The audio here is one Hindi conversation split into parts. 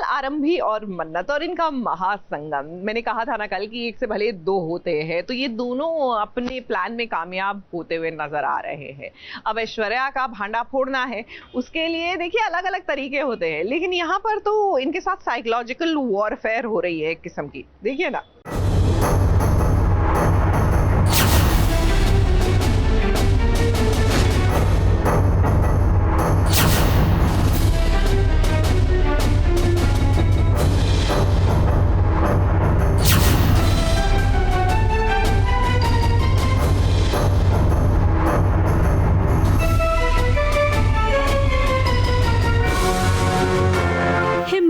आरंभी और मन्नत और इनका महासंगम, मैंने कहा था ना कल कि एक से भले दो होते हैं, तो ये दोनों अपने प्लान में कामयाब होते हुए नजर आ रहे हैं। अब ऐश्वर्या का भांडा फोड़ना है, उसके लिए देखिए अलग अलग तरीके होते हैं, लेकिन यहाँ पर तो इनके साथ साइकोलॉजिकल वॉरफेयर हो रही है एक किस्म की। देखिए ना।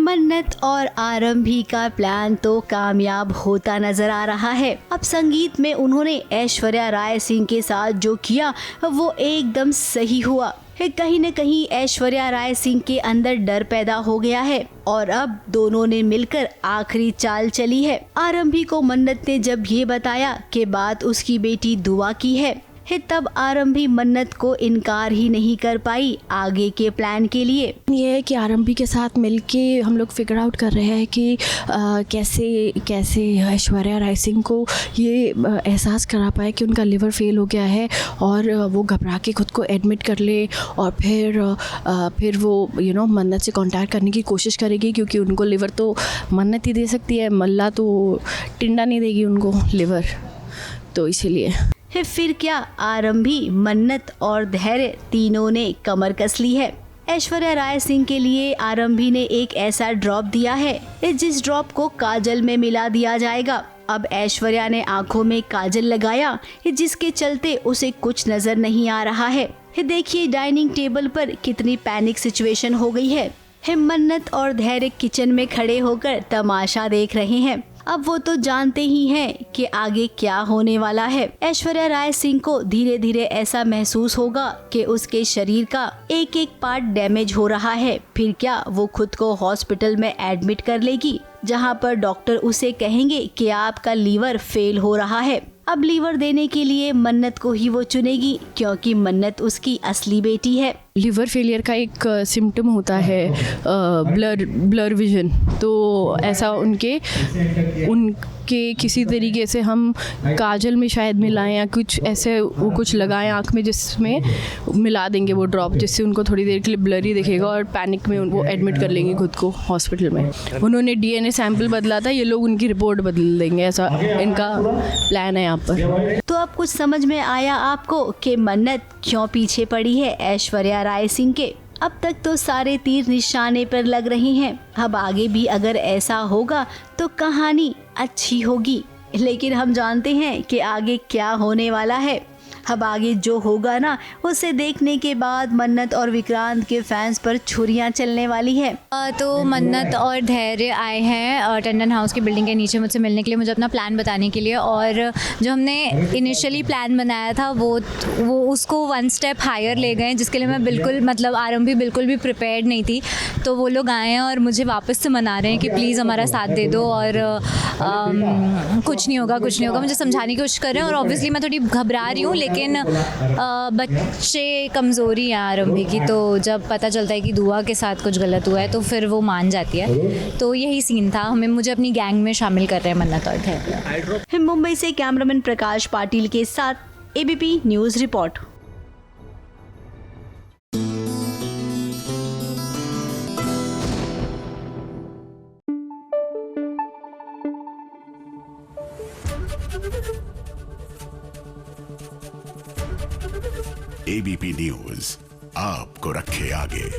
मन्नत और आरंभी का प्लान तो कामयाब होता नजर आ रहा है। अब संगीत में उन्होंने ऐश्वर्या राय सिंह के साथ जो किया वो एकदम सही हुआ। कहीं न कहीं ऐश्वर्या राय सिंह के अंदर डर पैदा हो गया है और अब दोनों ने मिलकर आखिरी चाल चली है। आरंभी को मन्नत ने जब ये बताया कि बात उसकी बेटी दुआ की है, तब आरंभी मन्नत को इनकार ही नहीं कर पाई आगे के प्लान के लिए। ये है कि आरंभी के साथ मिलके हम लोग फिगर आउट कर रहे हैं कि कैसे ऐश्वर्या राय सिंह को ये एहसास करा पाए कि उनका लिवर फेल हो गया है और वो घबरा के खुद को एडमिट कर ले और फिर वो मन्नत से कांटेक्ट करने की कोशिश करेगी, क्योंकि उनको लिवर तो मन्नत ही दे सकती है, मल्ला तो टिंडा नहीं देगी उनको लिवर, तो इसीलिए। फिर क्या आरंभी, मन्नत और धैर्य तीनों ने कमर कस ली है। ऐश्वर्या राय सिंह के लिए आरंभी ने एक ऐसा ड्रॉप दिया है जिस ड्रॉप को काजल में मिला दिया जाएगा। अब ऐश्वर्या ने आंखों में काजल लगाया जिसके चलते उसे कुछ नजर नहीं आ रहा है। देखिए डाइनिंग टेबल पर कितनी पैनिक सिचुएशन हो गई है। मन्नत और धैर्य किचन में खड़े होकर तमाशा देख रहे हैं। अब वो तो जानते ही हैं कि आगे क्या होने वाला है। ऐश्वर्या राय सिंह को धीरे धीरे ऐसा महसूस होगा कि उसके शरीर का एक एक पार्ट डैमेज हो रहा है। फिर क्या वो खुद को हॉस्पिटल में एडमिट कर लेगी, जहां पर डॉक्टर उसे कहेंगे कि आपका लीवर फेल हो रहा है। अब लीवर देने के लिए मन्नत को ही वो चुनेगी, क्योंकि मन्नत उसकी असली बेटी है। लिवर फेलियर का एक सिम्टम होता है ब्लर विजन, तो ऐसा उनके किसी तरीके से हम काजल में शायद मिलाएं या कुछ ऐसे वो कुछ लगाएं आँख में, जिसमें मिला देंगे वो ड्रॉप, जिससे उनको थोड़ी देर के लिए ब्लरी दिखेगा और पैनिक में वो एडमिट कर लेंगे खुद को हॉस्पिटल में। उन्होंने DNA सैंपल बदला था, ये लोग उनकी रिपोर्ट बदल देंगे, ऐसा इनका प्लान है यहाँ पर। तो अब कुछ समझ में आया आपको कि मन्नत क्यों पीछे पड़ी है ऐश्वर्या राय सिंह के। अब तक तो सारे तीर निशाने पर लग रहे हैं। अब आगे भी अगर ऐसा होगा तो कहानी अच्छी होगी, लेकिन हम जानते हैं कि आगे क्या होने वाला है। अब आगे जो होगा ना, उसे देखने के बाद मन्नत और विक्रांत के फैंस पर छुरियां चलने वाली है। तो मन्नत और धैर्य आए हैं टंडन हाउस की बिल्डिंग के नीचे मुझसे मिलने के लिए, मुझे अपना प्लान बताने के लिए। और जो हमने इनिशियली प्लान बनाया था वो उसको 1 स्टेप हायर ले गए, जिसके लिए मैं बिल्कुल आरंभी बिल्कुल भी प्रिपेयर्ड नहीं थी। तो वो लोग आए हैं और मुझे वापस से मना रहे हैं कि प्लीज़ हमारा साथ दे दो और कुछ नहीं होगा, मुझे समझाने की कोशिश कर रहे हैं। और ऑब्वियसली मैं थोड़ी घबरा रही हूँ, लेकिन बच्चे कमज़ोरी है आरंभी की, तो जब पता चलता है कि दुआ के साथ कुछ गलत हुआ है तो फिर वो मान जाती है। तो यही सीन था, मुझे अपनी गैंग में शामिल कर रहे हैं मन्नत और धैर्य। मुंबई से कैमरामैन प्रकाश पाटिल के साथ ABP news report. ABP news आपको रखे आगे।